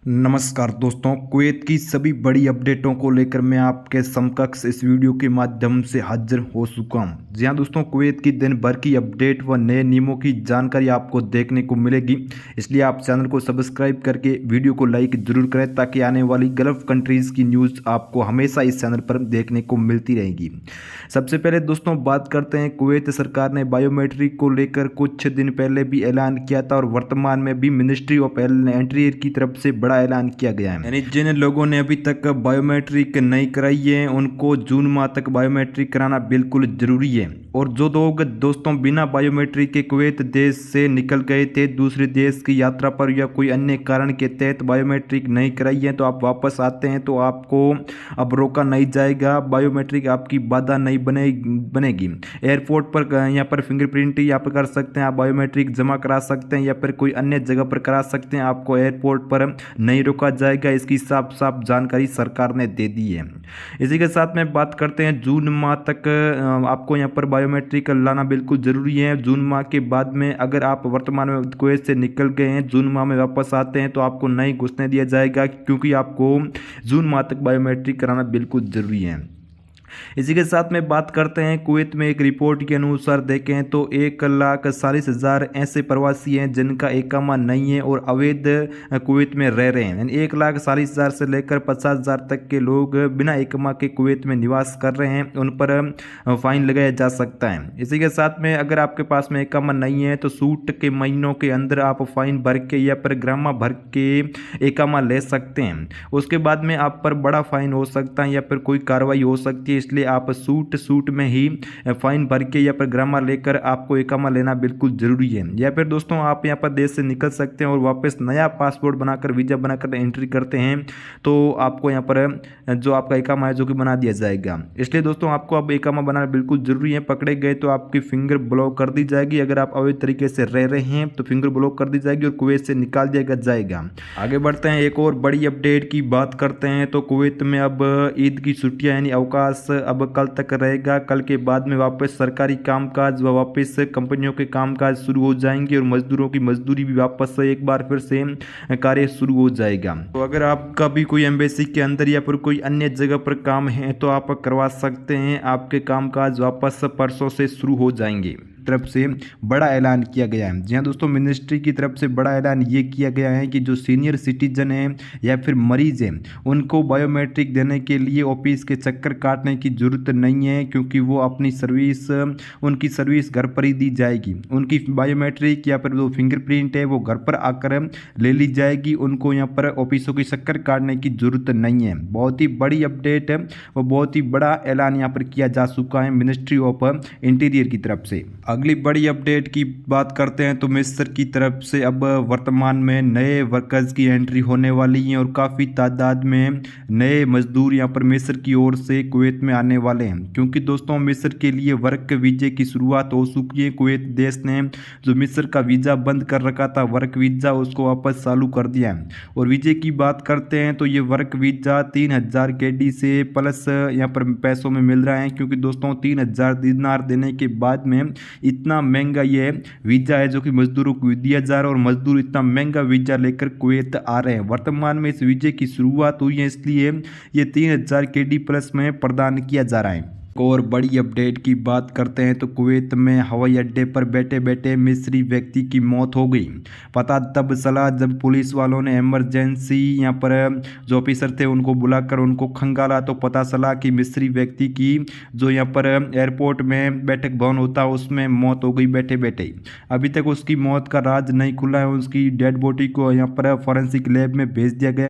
नमस्कार दोस्तों, कुवैत की सभी बड़ी अपडेटों को लेकर मैं आपके समकक्ष इस वीडियो के माध्यम से हाजिर हो चुका हूं। जी हां दोस्तों, कुवैत की दिन भर की अपडेट व नए नियमों की जानकारी आपको देखने को मिलेगी। इसलिए आप चैनल को सब्सक्राइब करके वीडियो को लाइक जरूर करें ताकि आने वाली गल्फ कंट्रीज़ की न्यूज़ आपको हमेशा इस चैनल पर देखने को मिलती रहेगी। सबसे पहले दोस्तों बात करते हैं, कुवैत सरकार ने बायोमेट्रिक को लेकर कुछ दिन पहले भी ऐलान किया था और वर्तमान में भी मिनिस्ट्री ऑफ इंटीरियर की तरफ से बड़ा ऐलान किया गया है। यानी जिन लोगों ने अभी तक बायोमेट्रिक नहीं कराई है उनको जून माह तक बायोमेट्रिक कराना बिल्कुल जरूरी है। और जो लोग दोस्तों बिना बायोमेट्रिक के कुवैत देश से निकल गए थे दूसरे देश की यात्रा पर या कोई अन्य कारण के तहत बायोमेट्रिक नहीं कराई है तो आप वापस आते हैं तो आपको अब रोका नहीं जाएगा, बायोमेट्रिक आपकी बाधा नहीं बनेगी। एयरपोर्ट पर यहाँ पर फिंगरप्रिंट यहाँ पर कर सकते हैं, आप बायोमेट्रिक जमा करा सकते हैं या फिर कोई अन्य जगह पर करा सकते हैं, आपको एयरपोर्ट पर नहीं रोका जाएगा। इसकी साफ साफ जानकारी सरकार ने दे दी है। इसी के साथ में बात करते हैं, जून माह तक आपको यहाँ पर बायोमेट्रिक लाना बिल्कुल ज़रूरी है। जून माह के बाद में अगर आप वर्तमान में कुवैत से निकल गए हैं, जून माह में वापस आते हैं तो आपको नहीं घुसने दिया जाएगा क्योंकि आपको जून माह तक बायोमेट्रिक कराना बिल्कुल ज़रूरी है। इसी के साथ में बात करते हैं, कुवैत में एक रिपोर्ट के अनुसार देखें तो 1,40,000 ऐसे प्रवासी हैं जिनका इकामा नहीं है और अवैध कुवैत में रह रहे हैं। 1,40,000 से लेकर 50,000 तक के लोग बिना इकामा के कुवैत में निवास कर रहे हैं, उन पर फाइन लगाया जा सकता है। इसी के साथ में अगर आपके पास में इकामा नहीं है तो छूट के महीनों के अंदर आप फाइन भर के या फिर ग्रामा भर के इकामा ले सकते हैं। उसके बाद में आप पर बड़ा फाइन हो सकता है या फिर कोई कार्रवाई हो सकती है, इसलिए आप सूट में ही फाइन भर के या फिर ग्रामा लेकर आपको इकामा लेना बिल्कुल जरूरी है। या फिर दोस्तों आप यहाँ पर देश से निकल सकते हैं और वापस नया पासपोर्ट बनाकर वीजा बनाकर एंट्री करते हैं तो आपको यहाँ पर जो आपका इकामा है जो कि बना दिया जाएगा। इसलिए दोस्तों आपको अब इकामा बनाना बिल्कुल जरूरी है। पकड़े गए तो आपकी फिंगर ब्लॉक कर दी जाएगी। अगर आप अवैध तरीके से रह रहे हैं तो फिंगर ब्लॉक कर दी जाएगी और कुवैत से निकाल दिया जाएगा। आगे बढ़ते हैं, एक और बड़ी अपडेट की बात करते हैं तो कुवैत में अब ईद की छुट्टियां यानी अवकाश अब कल तक रहेगा। कल के बाद में वापस सरकारी कामकाज व वापस कंपनियों के कामकाज शुरू हो जाएंगे और मजदूरों की मजदूरी भी वापस एक बार फिर से कार्य शुरू हो जाएगा। तो अगर आपका भी कोई एम्बेसी के अंदर या फिर कोई अन्य जगह पर काम है तो आप करवा सकते हैं। आपके कामकाज वापस परसों से शुरू हो जाएंगे। तरफ से बड़ा ऐलान किया गया है। जी हाँ दोस्तों, मिनिस्ट्री की तरफ से बड़ा ऐलान ये किया गया है कि जो सीनियर सिटीजन हैं या फिर मरीज हैं उनको बायोमेट्रिक देने के लिए ऑफिस के चक्कर काटने की ज़रूरत नहीं है क्योंकि वो अपनी उनकी सर्विस घर पर ही दी जाएगी। उनकी बायोमेट्रिक या फिर जो फिंगरप्रिंट है वो घर पर आकर ले ली जाएगी। उनको यहाँ पर ऑफिसों की चक्कर काटने की ज़रूरत नहीं है। बहुत ही बड़ी अपडेट है, वो बहुत ही बड़ा ऐलान यहाँ पर किया जा चुका है मिनिस्ट्री ऑफ इंटीरियर की तरफ से। अगली बड़ी अपडेट की बात करते हैं तो मिस्र की तरफ से अब वर्तमान में नए वर्कर्स की एंट्री होने वाली है और काफ़ी तादाद में नए मजदूर यहां पर मिस्र की ओर से कुवैत में आने वाले हैं क्योंकि दोस्तों मिस्र के लिए वर्क वीजे की शुरुआत हो चुकी है। कुवैत देश ने जो मिस्र का वीज़ा बंद कर रखा था वर्क वीज़ा उसको वापस चालू कर दिया है। और वीजे की बात करते हैं तो ये वर्क वीज़ा 3,000 KD से प्लस यहाँ पर पैसों में मिल रहा है क्योंकि दोस्तों 3,000 दिनार देने के बाद में इतना महंगा ये वीज़ा है जो कि मजदूरों को दिया जा रहा है और मजदूर इतना महंगा वीज़ा लेकर कुवैत आ रहे हैं। वर्तमान में इस वीज़े की शुरुआत हुई है इसलिए ये 3,000 KD प्लस में प्रदान किया जा रहा है। और बड़ी अपडेट की बात करते हैं तो कुवैत में हवाई अड्डे पर बैठे बैठे मिस्री व्यक्ति की मौत हो गई। पता तब चला जब पुलिस वालों ने इमरजेंसी यहाँ पर जो ऑफिसर थे उनको बुलाकर उनको खंगाला तो पता चला कि मिस्री व्यक्ति की जो यहाँ पर एयरपोर्ट में बैठक भवन होता है उसमें मौत हो गई बैठे बैठे। अभी तक उसकी मौत का राज नहीं खुला है। उसकी डेड बॉडी को यहाँ पर फॉरेंसिक लैब में भेज दिया गया।